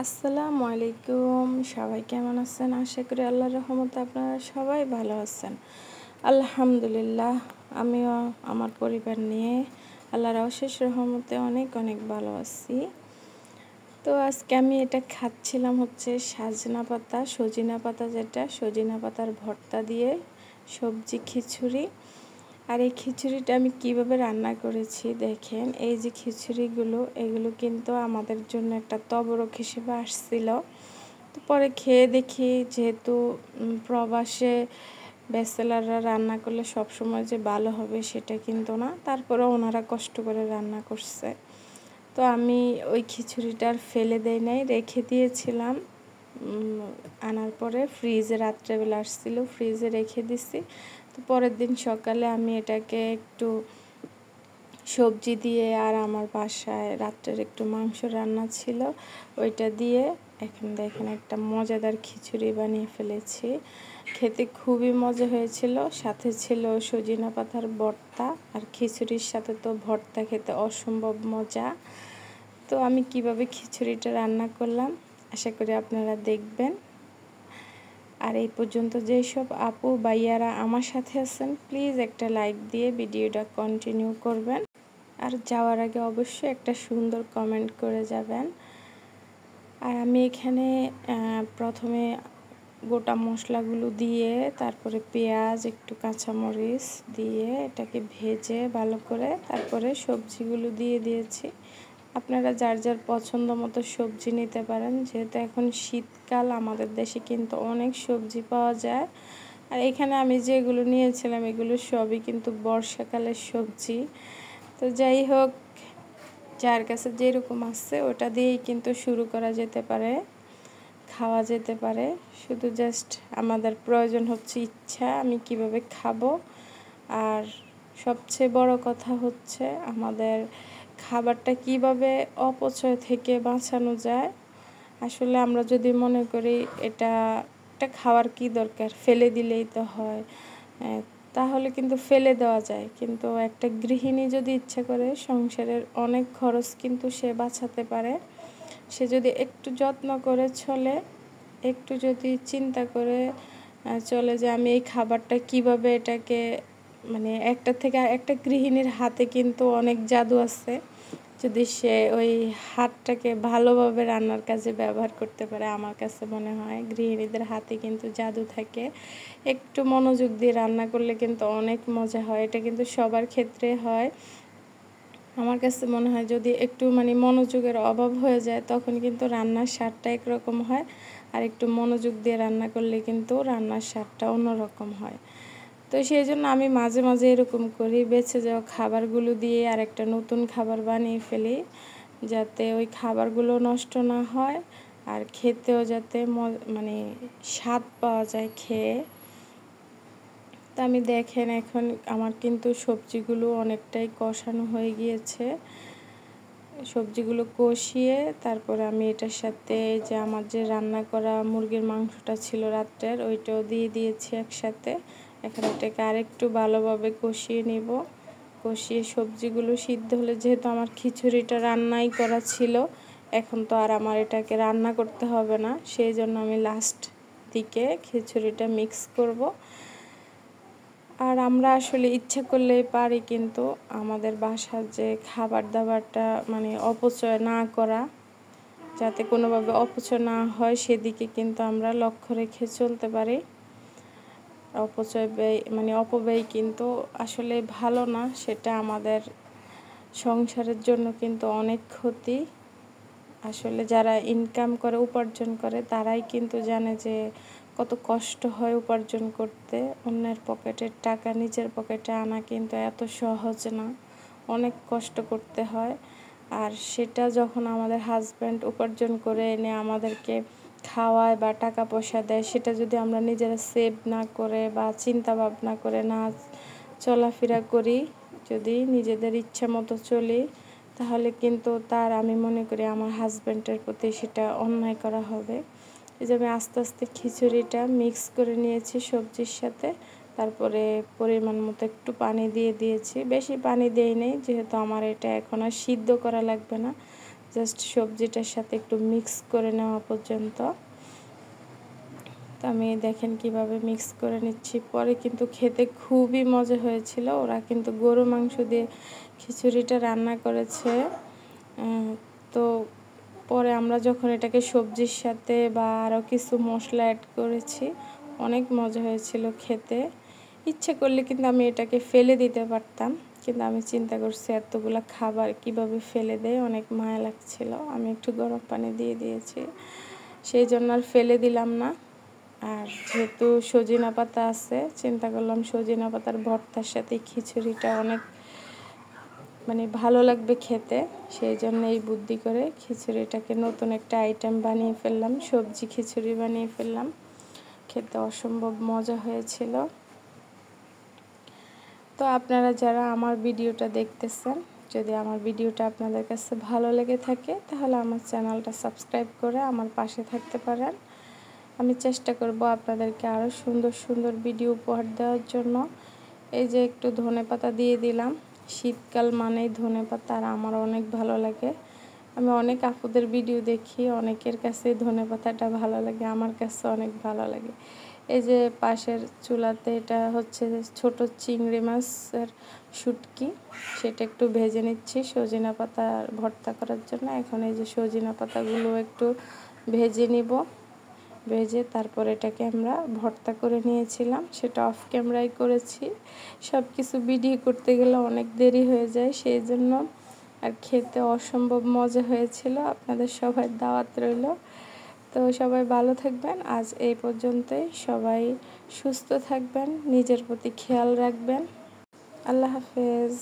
আসসালামু আলাইকুম। সবাই কেমন আছেন? আশা করি আল্লাহর রহমতে আপনারা সবাই ভালো আছেন। আলহামদুলিল্লাহ, আমিও আমার পরিবার নিয়ে আল্লাহর অশেষ রহমতে অনেক অনেক ভালো আছি। তো আজকে আমি এটা খাচ্ছিলাম হচ্ছে সজিনা পাতা, যেটা সজিনা পাতার ভর্তা দিয়ে সবজি খিচুড়ি। আর এই খিচুড়িটা আমি কিভাবে রান্না করেছি দেখেন। এই যে খিচুড়িগুলো, এগুলো কিন্তু আমাদের জন্য একটা তবরক হিসেবে আসছিল। তো পরে খেয়ে দেখি, যেহেতু প্রবাসে ব্যাচেলাররা রান্না করলে সবসময় যে ভালো হবে সেটা কিন্তু না, তারপরে ওনারা কষ্ট করে রান্না করছে। তো আমি ওই খিচুড়িটা আর ফেলে দেই নাই, রেখে দিয়েছিলাম। আনার পরে ফ্রিজে রাত্রেবেলা আসছিল, ফ্রিজে রেখে দিছি। তো পরের দিন সকালে আমি এটাকে একটু সবজি দিয়ে, আর আমার বাসায় রাত্রের একটু মাংস রান্না ছিল, ওইটা দিয়ে এখন দেখেন একটা মজাদার খিচুড়ি বানিয়ে ফেলেছি। খেতে খুবই মজা হয়েছিল, সাথে ছিল সজিনা পাতার ভর্তা। আর খিচুড়ির সাথে তো ভর্তা খেতে অসম্ভব মজা। তো আমি কিভাবে খিচুড়িটা রান্না করলাম আশা করি আপনারা দেখবেন। আর এই পর্যন্ত যেসব আপু ভাইয়ারা আমার সাথে আছেন, প্লিজ একটা লাইক দিয়ে ভিডিওটা কন্টিনিউ করবেন। আর যাওয়ার আগে অবশ্যই একটা সুন্দর কমেন্ট করে যাবেন। আর আমি এখানে প্রথমে গোটা মশলাগুলো দিয়ে, তারপরে পেঁয়াজ, একটু কাঁচামরিচ দিয়ে এটাকে ভেজে ভালো করে তারপরে সবজিগুলো দিয়ে দিয়েছি। আপনারা যার যার পছন্দ মতো সবজি নিতে পারেন, যেহেতু এখন শীতকাল, আমাদের দেশে কিন্তু অনেক সবজি পাওয়া যায়। আর এখানে আমি যেগুলো নিয়েছিলাম এগুলো সবই কিন্তু বর্ষাকালের সবজি। তো যাই হোক, যার কাছে যেরকম আছে ওটা দিয়েই কিন্তু শুরু করা যেতে পারে, খাওয়া যেতে পারে। শুধু জাস্ট আমাদের প্রয়োজন হচ্ছে ইচ্ছা, আমি কিভাবে খাবো। আর সবচেয়ে বড় কথা হচ্ছে আমাদের খাবারটা কিভাবে অপচয় থেকে বাঁচানো যায়। আসলে আমরা যদি মনে করি এটা খাওয়ার কি দরকার, ফেলে দিলেই তো হয়, তাহলে কিন্তু ফেলে দেওয়া যায়। কিন্তু একটা গৃহিণী যদি ইচ্ছা করে, সংসারের অনেক খরচ কিন্তু সে বাঁচাতে পারে। সে যদি একটু যত্ন করে চলে, একটু যদি চিন্তা করে চলে যে আমি এই খাবারটা কিভাবে এটাকে, মানে একটা থেকে একটা গৃহিণীর হাতে কিন্তু অনেক জাদু আছে। যদি সে ওই হাতটাকে ভালোভাবে রান্নার কাজে ব্যবহার করতে পারে, আমার কাছে মনে হয় গৃহিণীদের হাতে কিন্তু জাদু থাকে। একটু মনোযোগ দিয়ে রান্না করলে কিন্তু অনেক মজা হয়। এটা কিন্তু সবার ক্ষেত্রে হয়। আমার কাছে মনে হয় যদি একটু মনোযোগের অভাব হয়ে যায়, তখন কিন্তু রান্নার স্বাদটা একরকম হয়। আর একটু মনোযোগ দিয়ে রান্না করলে কিন্তু রান্নার স্বাদটা অন্যরকম হয়। তো সেই জন্য আমি মাঝে মাঝে এরকম করি, বেঁচে যাওয়া খাবারগুলো দিয়ে আর একটা নতুন খাবার বানিয়ে ফেলি, যাতে ওই খাবারগুলো নষ্ট না হয় আর খেতেও যাতে স্বাদ পাওয়া যায় খেয়ে। তা আমি দেখেন এখন আমার কিন্তু সবজিগুলো অনেকটাই কষানো হয়ে গিয়েছে। সবজিগুলো কষিয়ে তারপরে আমি এটার সাথে যে আমার যে রান্না করা মুরগির মাংসটা ছিল রাত্রের, ওইটাও দিয়ে দিয়েছি একসাথে। এখন এটাকে আরেকটু ভালোভাবে কষিয়ে নিব। কষিয়ে সবজিগুলো সিদ্ধ হলে, যেহেতু আমার খিচুড়িটা রান্নাই করা ছিল, এখন তো আর আমার এটাকে রান্না করতে হবে না, সেই জন্য আমি লাস্ট দিকে খিচুড়িটা মিক্স করব। আর আমরা আসলে ইচ্ছা করলেই পারি কিন্তু আমাদের বাসার যে খাবার দাবারটা অপচয় না করা, যাতে কোনোভাবে অপচয় না হয় সেদিকে কিন্তু আমরা লক্ষ্য রেখে চলতে পারি। অপব্যয় কিন্তু আসলে ভালো না, সেটা আমাদের সংসারের জন্য কিন্তু অনেক ক্ষতি। আসলে যারা ইনকাম করে, উপার্জন করে, তারাই কিন্তু জানে যে কত কষ্ট হয় উপার্জন করতে। অন্যের পকেটের টাকা নিজের পকেটে আনা কিন্তু এত সহজ না, অনেক কষ্ট করতে হয়। আর সেটা যখন আমাদের হাজব্যান্ড উপার্জন করে এনে আমাদেরকে খাওয়ায় বা টাকা পয়সা দেয়, সেটা যদি আমরা নিজেরা সেভ না করে বা চিন্তা ভাবনা করে না চলাফেরা করি, যদি নিজেদের ইচ্ছা মতো চলি, তাহলে কিন্তু আমি মনে করি আমার হাজব্যান্ডের প্রতি সেটা অন্যায় করা হবে। এই যে আমি আস্তে আস্তে খিচুড়িটা মিক্স করে নিয়েছি সবজির সাথে, তারপরে পরিমাণ মতো একটু পানি দিয়ে দিয়েছি, বেশি পানি দেই নেই, যেহেতু আমার এটা এখন আর সিদ্ধ করা লাগবে না। জাস্ট সবজিটার সাথে একটু মিক্স করে নেওয়া পর্যন্ত। তো আমি দেখেন কিভাবে মিক্স করে নিচ্ছি। পরে কিন্তু খেতে খুবই মজা হয়েছিল। ওরা কিন্তু গরু মাংস দিয়ে খিচুড়িটা রান্না করেছে। তো পরে আমরা যখন এটাকে সবজির সাথে বা আরও কিছু মশলা অ্যাড করেছি, অনেক মজা হয়েছিল খেতে। ইচ্ছে করলে কিন্তু আমি এটাকে ফেলে দিতে পারতাম, কিন্তু আমি চিন্তা করছি এতগুলো খাবার কিভাবে ফেলে দেয়, অনেক মায়া লাগছিল। আমি একটু গরম পানি দিয়ে দিয়েছি, সেই জন্য আর ফেলে দিলাম না। আর যেহেতু সজিনা পাতা আছে, চিন্তা করলাম সজিনা পাতার ভর্তার সাথে খিচুড়িটা অনেক ভালো লাগবে খেতে। সেই জন্য এই বুদ্ধি করে খিচুড়িটাকে নতুন একটা আইটেম বানিয়ে ফেললাম, সবজি খিচুড়ি বানিয়ে ফেললাম। খেতে অসম্ভব মজা হয়েছিল। তো আপনারা যারা আমার ভিডিওটা দেখতেছেন, যদি আমার ভিডিওটা আপনাদের কাছে ভালো লেগে থাকে, তাহলে আমার চ্যানেলটা সাবস্ক্রাইব করে আমার পাশে থাকতে পারেন। আমি চেষ্টা করব আপনাদেরকে আরও সুন্দর সুন্দর ভিডিও উপহার দেওয়ার জন্য। এই যে একটু ধনেপাতা দিয়ে দিলাম। শীতকাল মানেই ধনেপাতা, আর আমার অনেক ভালো লাগে। আমি অনেক আপুদের ভিডিও দেখি, অনেকের কাছে ধনেপাতাটা ভালো লাগে, আমার কাছে অনেক ভালো লাগে। এই যে পাশের চুলাতে এটা হচ্ছে ছোট চিংড়ি মাছের শুটকি, সেটা একটু ভেজে নিচ্ছি সজিনা পাতা ভর্তা করার জন্য। এখন এই যে সজিনা পাতাগুলো একটু ভেজে নিব, ভেজে তারপর এটাকে আমরা ভর্তা করে নিয়েছিলাম, সেটা অফ ক্যামেরায় করেছি। সব কিছু ভিডিও করতে গেলে অনেক দেরি হয়ে যায়, সেই জন্য। আর খেতে অসম্ভব মজা হয়েছিল। আপনাদের সবাই দাওয়াত রইল। তো সবাই ভালো থাকবেন। আজ এই পর্যন্তই। সবাই সুস্থ থাকবেন, নিজের প্রতি খেয়াল রাখবেন। আল্লাহ হাফেজ।